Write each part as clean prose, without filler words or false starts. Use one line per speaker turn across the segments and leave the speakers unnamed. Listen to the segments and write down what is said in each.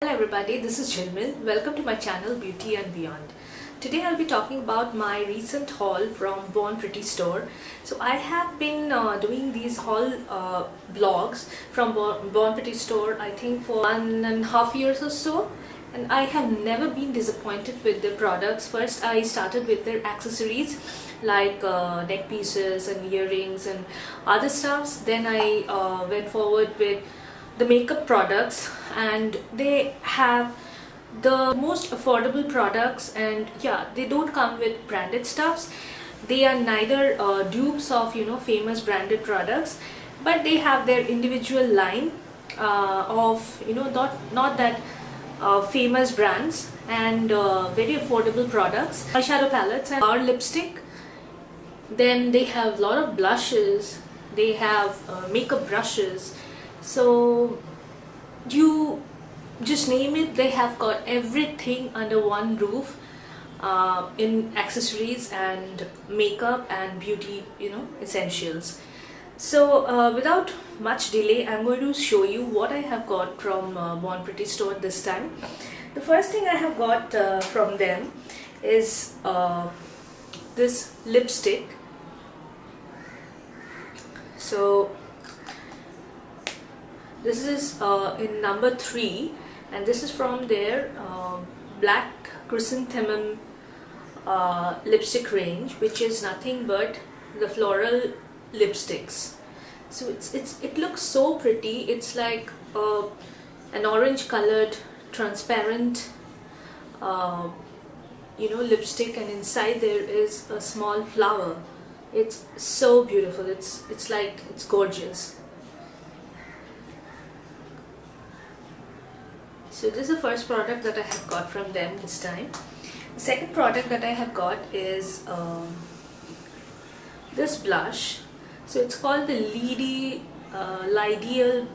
Hello everybody, this is Jilmil. Welcome to my channel Beauty and Beyond. Today I'll be talking about my recent haul from Born Pretty store. So I have been doing these haul vlogs from Born Pretty store I think for 1.5 years or so, and I have never been disappointed with the products. First I started with their accessories like neck pieces and earrings and other stuffs. Then I went forward with the makeup products, and they have the most affordable products, and yeah, they don't come with branded stuffs. They are neither dupes of famous branded products, but they have their individual line of not that famous brands, and very affordable products, eyeshadow palettes and our lipstick. Then they have a lot of blushes, they have makeup brushes. So you just name it, they have got everything under one roof in accessories and makeup and beauty essentials. So without much delay, I'm going to show you what I have got from Born Pretty store this time. The first thing I have got from them is this lipstick. So this is in number 3, and this is from their black chrysanthemum lipstick range, which is nothing but the floral lipsticks. So it looks so pretty. It's like an orange colored transparent lipstick, and inside there is a small flower. It's so beautiful. It's gorgeous. So this is the first product that I have got from them this time. The second product that I have got is this blush. So it's called the Lydial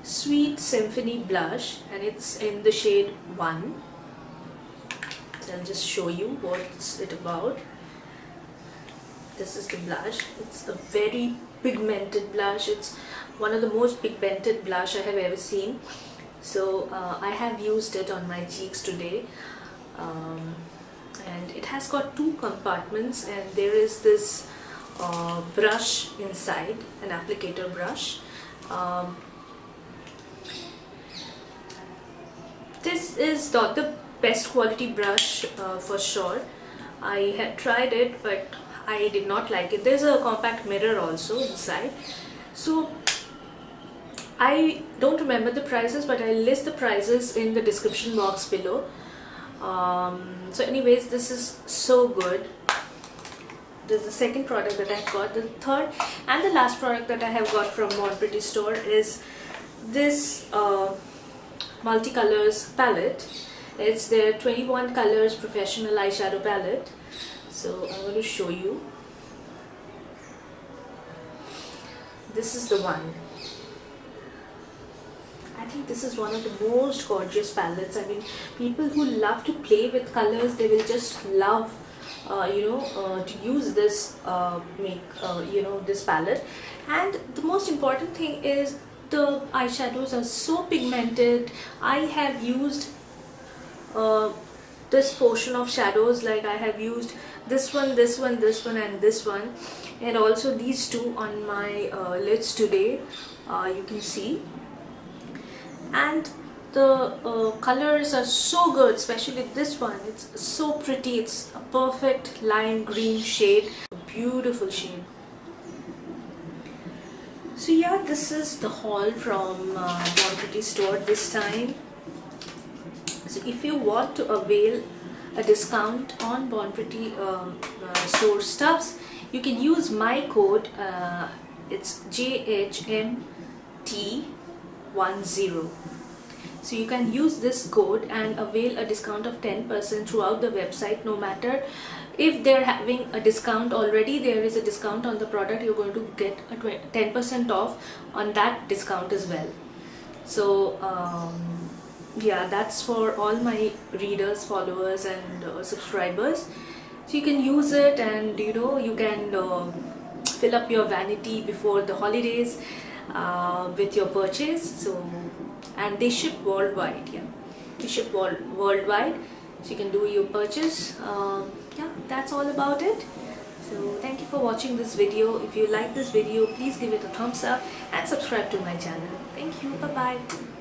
Sweet Symphony blush, and it's in the shade 1. So I'll just show you what's it about. This is the blush. It's a very pigmented blush. It's one of the most pigmented blush I have ever seen. So I have used it on my cheeks today, and it has got 2 compartments, and there is this brush inside, an applicator brush. This is not the best quality brush for sure. I had tried it, but I did not like it. There's a compact mirror also inside. So I don't remember the prices, but I'll list the prices in the description box below. So anyways, this is so good. This is the second product that I've got. The third and the last product that I have got from Born Pretty store is this multicolors palette. It's their 21 colors professional eyeshadow palette. So I'm going to show you. This is the one. I think this is one of the most gorgeous palettes. I mean, people who love to play with colors, they will just love to use this this palette. And the most important thing is the eyeshadows are so pigmented. I have used this portion of shadows, like I have used this one, this one, this one, and this one, and also these 2 on my lids today. You can see, and the colors are so good, especially this one. It's so pretty. It's a perfect lime green shade, a beautiful shade. So yeah, this is the haul from Born Pretty store this time. So if you want to avail a discount on Born Pretty store stuffs, you can use my code. It's JHMT10. So you can use this code and avail a discount of 10% throughout the website. No matter if they're having a discount already, there is a discount on the product, you're going to get a 10% off on that discount as well. So yeah, that's for all my readers, followers, and subscribers. So you can use it, and you can fill up your vanity before the holidays with your purchase. So, and they ship worldwide. Yeah. We ship worldwide, so you can do your purchase. Yeah, that's all about it. So thank you for watching this video. If you like this video, please give it a thumbs up and subscribe to my channel. Thank you. Bye bye.